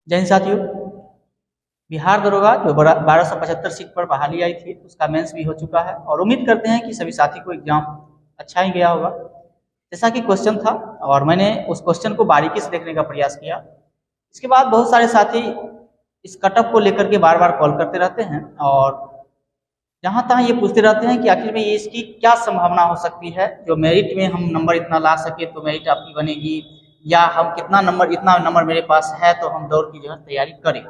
जय हिंद साथियों। बिहार दरोगा जो 1275 सीट पर बहाली आई थी उसका मेंस भी हो चुका है और उम्मीद करते हैं कि सभी साथी को एग्जाम अच्छा ही गया होगा। जैसा कि क्वेश्चन था और मैंने उस क्वेश्चन को बारीकी से देखने का प्रयास किया। इसके बाद बहुत सारे साथी इस कटअप को लेकर के बार बार कॉल करते रहते हैं और जहाँ तहाँ ये पूछते रहते हैं कि आखिर में ये इसकी क्या संभावना हो सकती है, जो मेरिट में हम नंबर इतना ला सके तो मेरिट आपकी बनेगी, या हम इतना नंबर मेरे पास है तो हम दौड़ की जो है तैयारी करें।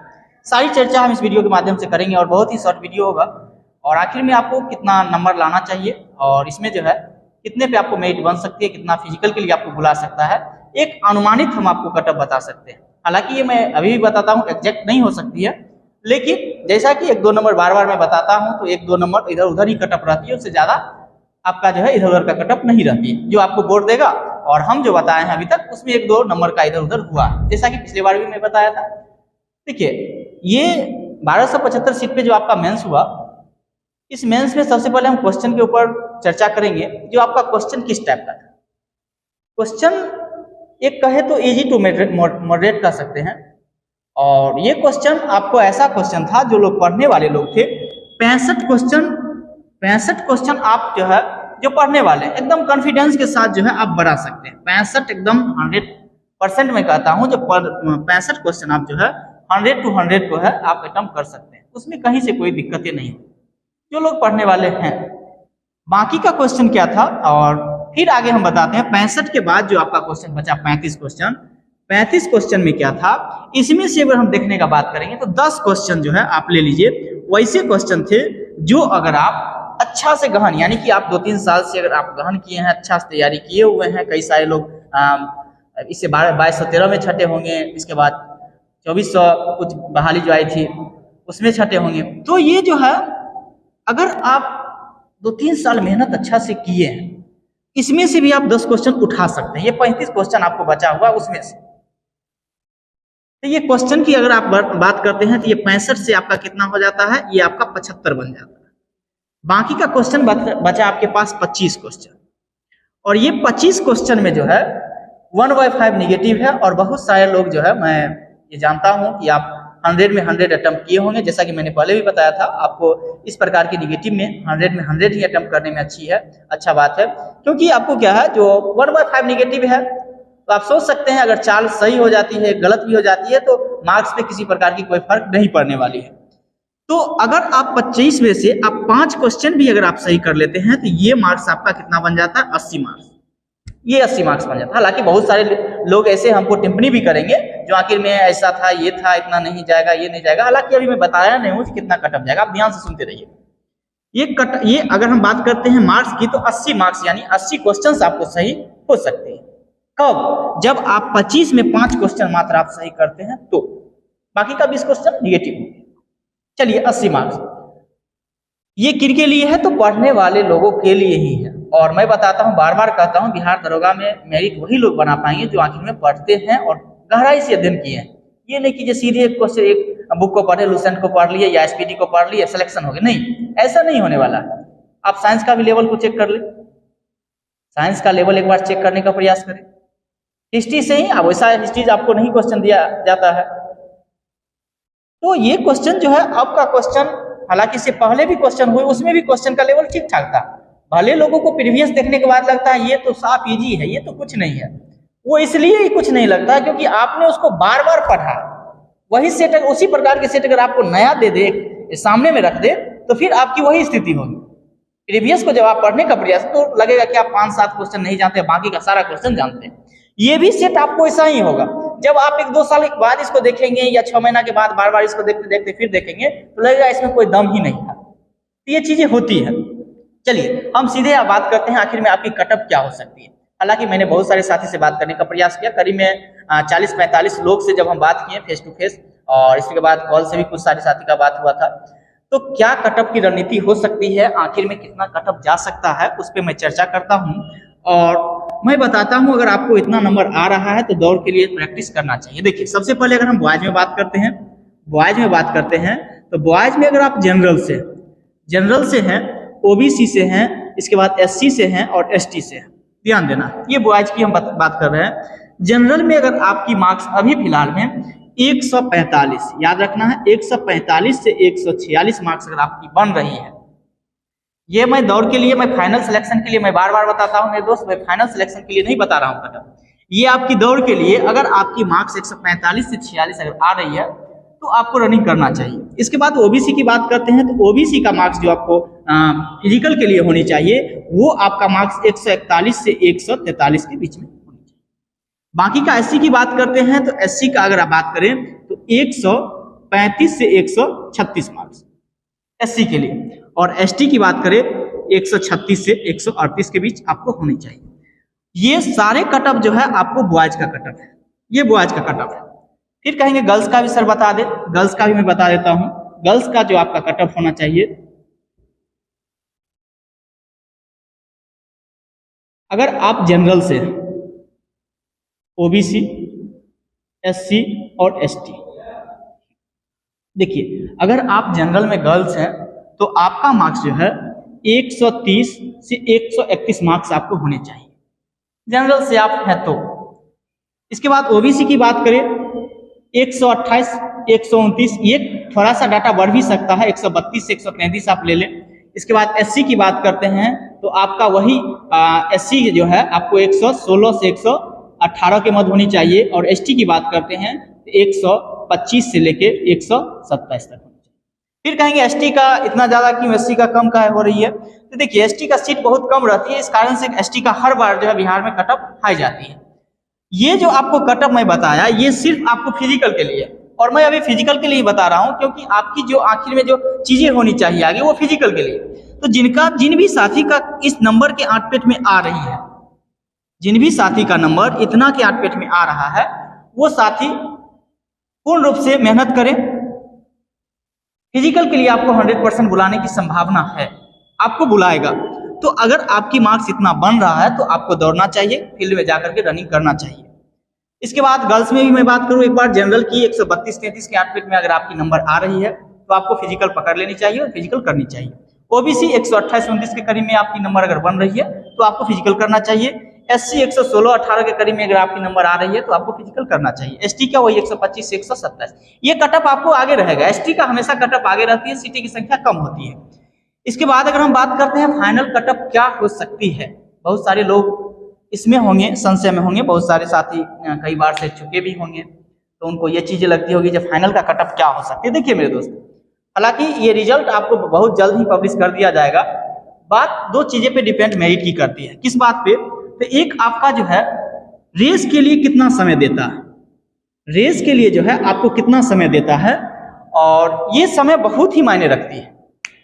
सारी चर्चा हम इस वीडियो के माध्यम से करेंगे और बहुत ही शॉर्ट वीडियो होगा। और आखिर में आपको कितना नंबर लाना चाहिए और इसमें जो है कितने पे आपको मेरिट बन सकती है, कितना फिजिकल के लिए आपको बुला सकता है, एक अनुमानित हम आपको कटअप बता सकते हैं। हालांकि ये मैं अभी भी बताता हूँ, एग्जैक्ट नहीं हो सकती है, लेकिन जैसा कि 1-2 नंबर बार बार मैं बताता हूँ तो 1-2 नंबर इधर उधर ही कटअप रहती है, उससे ज्यादा आपका जो है इधर उधर का कटअप नहीं रहती है। जो आपको बोर्ड देगा और हम जो बताए हैं अभी तक उसमें 1-2 नंबर का इधर उधर हुआ, जैसा कि पिछले बार भी मैं बताया था। देखिए, ये 1275 सीट पे जो आपका मेंस हुआ, इस मेंस में सबसे पहले हम क्वेश्चन के ऊपर चर्चा करेंगे। जो आपका क्वेश्चन किस टाइप का था, क्वेश्चन एक कहे तो इजी टू मॉडरेट कह सकते हैं। और ये क्वेश्चन आपको ऐसा क्वेश्चन था, जो लोग पढ़ने वाले लोग थे 65 क्वेश्चन आप जो है जो पढ़ने वाले एकदम कॉन्फिडेंस के साथ जो है आप बढ़ा सकते हैं। 65 एकदम 100% में कहता हूं, जो 65 क्वेश्चन आप जो है 100 to 100 को है आप अटेम्प्ट कर सकते हैं, उसमें कहीं से कोई दिक्कतें नहीं जो लोग पढ़ने वाले हैं। बाकी का क्वेश्चन क्या था और फिर आगे हम बताते हैं। 65 के बाद जो आपका क्वेश्चन बचा 35 क्वेश्चन में क्या था, इसमें से अगर हम देखने का बात करेंगे तो 10 क्वेश्चन जो है आप ले लीजिए वैसे क्वेश्चन थे जो अगर आप अच्छा से गहन, यानी कि आप 2-3 साल से अगर आप गहन किए हैं, अच्छा से तैयारी किए हुए हैं, कई सारे लोग इससे 2213 में छठे होंगे, इसके बाद 2400 कुछ बहाली जो आई थी उसमें छठे होंगे, तो ये जो है अगर आप 2-3 साल मेहनत अच्छा से किए हैं, इसमें से भी आप 10 क्वेश्चन उठा सकते हैं। ये 35 क्वेश्चन आपको बचा हुआ उसमें से। तो ये क्वेश्चन की अगर आप बात करते हैं तो ये 65 से आपका कितना हो जाता है, ये आपका 75 बन जाता है। बाकी का क्वेश्चन बचा आपके पास 25 क्वेश्चन, और ये 25 क्वेश्चन में जो है 1/5 निगेटिव है। और बहुत सारे लोग जो है, मैं ये जानता हूं कि आप 100 में 100 अटेम्प्ट किए होंगे, जैसा कि मैंने पहले भी बताया था आपको। इस प्रकार के निगेटिव में 100 ही अटेम्प्ट करने में अच्छा बात है, क्योंकि आपको क्या है, जो 1/5 निगेटिव है तो आप सोच सकते हैं अगर चाल सही हो जाती है, गलत भी हो जाती है, तो मार्क्स पे किसी प्रकार की कोई फर्क नहीं पड़ने वाली है। तो अगर आप 25 में से आप 5 क्वेश्चन भी अगर आप सही कर लेते हैं तो ये मार्क्स आपका कितना बन जाता है, 80 मार्क्स। ये 80 मार्क्स बन जाता है। हालांकि बहुत सारे लोग ऐसे हमको टिप्पणी भी करेंगे जो आखिर में ऐसा था, ये था, इतना नहीं जाएगा, ये नहीं जाएगा। हालांकि अभी मैं बताया नहीं हूं कि कितना कटअप जाएगा, आप ध्यान से सुनते रहिए। ये अगर हम बात करते हैं मार्क्स की, तो 80 मार्क्स यानी 80 क्वेश्चन आपको सही हो सकते हैं। कब? जब आप 25 में 5 क्वेश्चन मात्र आप सही करते हैं, तो बाकी का 20 क्वेश्चन निगेटिव हो। चलिए, 80 मार्क्स ये किनके लिए है, तो पढ़ने वाले लोगों के लिए ही है। और मैं बताता हूं, बार बार कहता हूं, बिहार दरोगा में मेरिट वही लोग बना पाएंगे जो आखिर में पढ़ते हैं और गहराई से अध्ययन किए हैं। ये नहीं कि जो सीधे एक क्वेश्चन, एक बुक को पढ़े, लुसेंट को पढ़ लिए या एसपीटी को पढ़ लिए, सिलेक्शन हो गया, नहीं, ऐसा नहीं होने वाला है। आप साइंस का भी लेवल को चेक कर ले, साइंस का लेवल एक बार चेक करने का प्रयास करें। हिस्ट्री से ही अब वैसा हिस्ट्री आपको नहीं क्वेश्चन दिया जाता है। तो ये क्वेश्चन जो है आपका क्वेश्चन, हालांकि इससे पहले भी क्वेश्चन हुए, उसमें भी क्वेश्चन का लेवल ठीक ठाक था। भले लोगों को प्रीवियस देखने के बाद लगता है ये तो साफ इजी है, ये तो कुछ नहीं है, वो इसलिए ही कुछ नहीं लगता क्योंकि आपने उसको बार बार पढ़ा। वही सेट, उसी प्रकार के सेट अगर आपको नया दे दे, सामने में रख दे, तो फिर आपकी वही स्थिति होगी। प्रीवियस को जब आप पढ़ने का प्रयास, तो लगेगा कि आप 5-7 क्वेश्चन नहीं जानते, बाकी का सारा क्वेश्चन जानते हैं। ये भी सेट आपको ऐसा ही होगा। जब आप 1-2 साल के बाद इसको देखेंगे या 6 महीना के बाद बार बार इसको देखते देखते फिर देखेंगे, तो लगेगा इसमें कोई दम ही नहीं था। तो ये चीजें होती है। चलिए, हम सीधे बात करते हैं आखिर में आपकी कटअप क्या हो सकती है। हालांकि मैंने बहुत सारे साथी से बात करने का प्रयास किया, करीब में 40-45 लोग से जब हम बात किए फेस टू फेस, और इसके बाद कॉल से भी कुछ सारे साथी का बात हुआ था। तो क्या कटअप की रणनीति हो सकती है, आखिर में कितना कटअप जा सकता है, उस पर मैं चर्चा करता हूं। और मैं बताता हूं, अगर आपको इतना नंबर आ रहा है तो दौड़ के लिए प्रैक्टिस करना चाहिए। देखिए, सबसे पहले अगर हम बॉयज में बात करते हैं, तो बॉयज में अगर आप जनरल से हैं, ओबीसी से हैं, इसके बाद एससी से हैं और एसटी से हैं, ध्यान देना, ये बॉयज की हम बात कर रहे हैं। जनरल में अगर आपकी मार्क्स अभी फिलहाल में 145, याद रखना है 145 से 146 मार्क्स अगर आपकी बन रही है। ये मैं दौड़ के लिए, मैं फाइनल सिलेक्शन के लिए मैं बार बार बताता हूँ मेरे दोस्त, मैं फाइनल सिलेक्शन के लिए नहीं बता रहा हूँ कटअप, ये आपकी दौड़ के लिए। अगर आपकी मार्क्स 145 से 46 अगर आ रही है तो आपको रनिंग करना चाहिए। इसके बाद ओबीसी की बात करते हैं तो ओबीसी का मार्क्स जो आपको फिजिकल के लिए होनी चाहिए वो आपका मार्क्स 141 से 143 के बीच में होनी चाहिए। बाकी का एससी की बात करते हैं तो एससी का अगर आप बात करें तो 135 से 136 मार्क्स एससी के लिए, और एसटी की बात करें 136 से 138 के बीच आपको होनी चाहिए। ये सारे कटअप जो है आपको बॉयज का कटअप है, ये बॉयज का कटअप है। फिर कहेंगे गर्ल्स का भी सर बता दे, गर्ल्स का भी मैं बता देता हूं। गर्ल्स का जो आपका कटअप होना चाहिए, अगर आप जनरल से ओबीसी, एससी और एसटी, देखिए अगर आप जनरल में गर्ल्स हैं तो आपका मार्क्स जो है 130 से 131 मार्क्स आपको होने चाहिए, जनरल से आप हैं तो। इसके बाद ओबीसी की बात करें 128, 129, ये थोड़ा सा डाटा बढ़ भी सकता है, 132 से 133 आप ले लें। इसके बाद एससी की बात करते हैं तो आपका वही एससी जो है आपको 116 से 118 के मध्य होनी चाहिए, और एसटी की बात करते हैं तो 125 से लेके 127 तक होनी चाहिए। फिर कहेंगे एसटी का इतना ज़्यादा क्यों, एसटी का कम का हो रही है, तो देखिए एसटी का सीट बहुत कम रहती है, इस कारण से एसटी का हर बार जो है बिहार में कटअप हाई जाती है। ये जो आपको कटअप मैं बताया ये सिर्फ आपको फिजिकल के लिए, और मैं अभी फिजिकल के लिए बता रहा हूं क्योंकि आपकी जो आखिर में जो चीजें होनी चाहिए आगे वो फिजिकल के लिए। तो जिन भी साथी का इस नंबर के 8 पेट में आ रही है, जिन भी साथी का नंबर इतना के 8 पेट में आ रहा है, वो साथी पूर्ण रूप से मेहनत करें। फिजिकल के लिए आपको 100% बुलाने की संभावना है, आपको बुलाएगा। तो अगर आपकी मार्क्स इतना बन रहा है तो आपको दौड़ना चाहिए, फील्ड में जाकर के रनिंग करना चाहिए। इसके बाद गर्ल्स में भी मैं बात करूं एक बार जनरल की, 132-33 के 8 पेट में अगर आपकी नंबर आ रही है तो आपको फिजिकल पकड़ लेनी चाहिए और फिजिकल करनी चाहिए। ओबीसी 128-29 के करीब में आपकी नंबर अगर बन रही है तो आपको फिजिकल करना चाहिए। एससी 116-18 के करीब में अगर आपकी नंबर आ रही है तो आपको फिजिकल करना चाहिए। एसटी का वही 125 से 127, ये कटअप आपको आगे रहेगा। एसटी का हमेशा कटअप आगे रहती है, सीटी की संख्या कम होती है। इसके बाद अगर हम बात करते हैं फाइनल कटअप क्या हो सकती है, बहुत सारे लोग इसमें होंगे, संशय में होंगे, बहुत सारे साथी कई बार से चुके भी होंगे तो उनको ये चीजें लगती होगी जब फाइनल का कटअप क्या हो सकती है। देखिए मेरे दोस्त, हालांकि ये रिजल्ट आपको बहुत जल्द ही पब्लिश कर दिया जाएगा। बात दो चीजें पे डिपेंड मेरिट की करती है। किस बात पे? तो एक आपका जो है रेस के लिए कितना समय देता है, रेस के लिए जो है आपको कितना समय देता है, और ये समय बहुत ही मायने रखती है।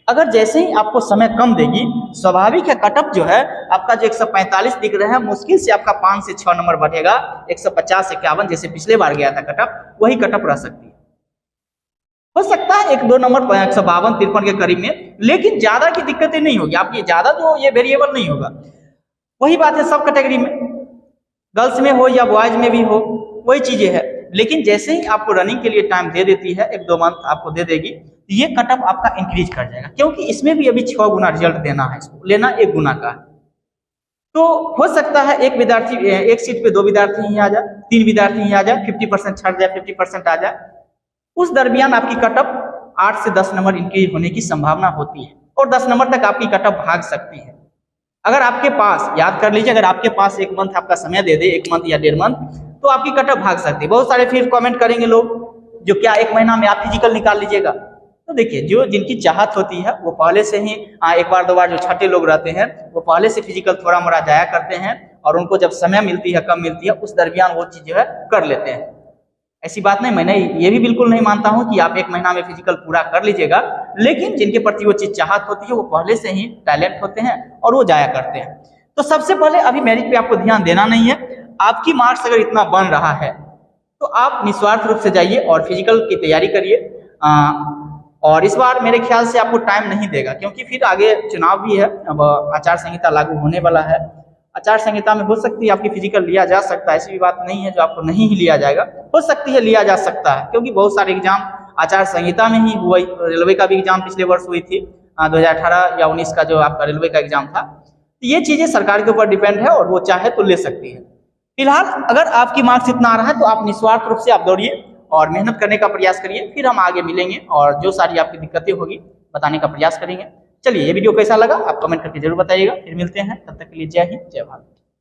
अगर जैसे ही आपको समय कम देगी, स्वाभाविक है कटअप जो है आपका जो 145 दिख रहा है, मुश्किल से आपका 5 से 6 नंबर बढ़ेगा, 150-51 जैसे पिछले बार गया था कटअप, वही कटअप रह सकती है। हो सकता है 1-2 नंबर 152-53 के करीब में, लेकिन ज्यादा की दिक्कतें नहीं होगी। आप ये ज्यादा जो ये वेरिएबल नहीं होगा। वही बात है सब कैटेगरी में, गर्ल्स में हो या बॉयज में भी हो, वही चीजें है। लेकिन जैसे ही आपको रनिंग के लिए टाइम दे देती है, 1-2 मंथ आपको दे देगी, तो ये कटअप आपका इंक्रीज कर जाएगा, क्योंकि इसमें भी अभी 6 गुना रिजल्ट देना है, इसको लेना 1 गुना का है। तो हो सकता है एक विद्यार्थी एक सीट पे 2 विद्यार्थी ही आ जाए, 3 विद्यार्थी ही आ जाए, 50% छट जाए, 50% आ जाए, उस दरमियान आपकी कटअप 8 से 10 नंबर इंक्रीज होने की संभावना होती है, और 10 नंबर तक आपकी कटअप भाग सकती है। अगर आपके पास, याद कर लीजिए, अगर आपके पास 1 मंथ आपका समय दे दे, 1 मंथ या 1.5 मंथ, तो आपकी कटअप भाग सकती है। बहुत सारे फिर कमेंट करेंगे लोग जो क्या 1 महीना में आप फिजिकल निकाल लीजिएगा। तो देखिए, जो जिनकी चाहत होती है वो पहले से ही 1 बार 2 बार जो छठे लोग रहते हैं वो पहले से फिजिकल थोड़ा मोड़ा जाया करते हैं, और उनको जब समय मिलती है, कम मिलती है, उस दरमियान वो चीज जो है कर लेते हैं। ऐसी बात नहीं, मैंने ये भी बिल्कुल नहीं मानता हूं कि आप 1 महीना में फिजिकल पूरा कर लीजिएगा, लेकिन जिनके प्रति वो चीज चाहत होती है वो पहले से ही टैलेंट होते हैं और वो जाया करते हैं। तो सबसे पहले अभी मेरिट पे आपको ध्यान देना नहीं है। आपकी मार्क्स अगर इतना बन रहा है तो आप निस्वार्थ रूप से जाइए और फिजिकल की तैयारी करिए। और इस बार मेरे ख्याल से आपको टाइम नहीं देगा, क्योंकि फिर आगे चुनाव भी है, अब आचार संहिता लागू होने वाला है। आचार संहिता में हो सकती है आपकी फिजिकल लिया जा सकता है, ऐसी भी बात नहीं है जो आपको नहीं ही लिया जाएगा, हो सकती है लिया जा सकता है, क्योंकि बहुत सारे एग्जाम आचार संहिता में ही हुआ। रेलवे का भी एग्जाम पिछले वर्ष हुई थी, 2018 या 19 का जो आपका रेलवे का एग्जाम था। तो ये चीजें सरकार के ऊपर डिपेंड है, और वो चाहे तो ले सकती है। फिलहाल अगर आपकी मार्क्स इतना आ रहा है तो आप निस्वार्थ रूप से आप दौड़िए और मेहनत करने का प्रयास करिए, फिर हम आगे मिलेंगे और जो सारी आपकी दिक्कतें होगी बताने का प्रयास करेंगे। चलिए, ये वीडियो कैसा लगा आप कमेंट करके जरूर बताइएगा। फिर मिलते हैं, तब तक के लिए जय हिंद जय भारत।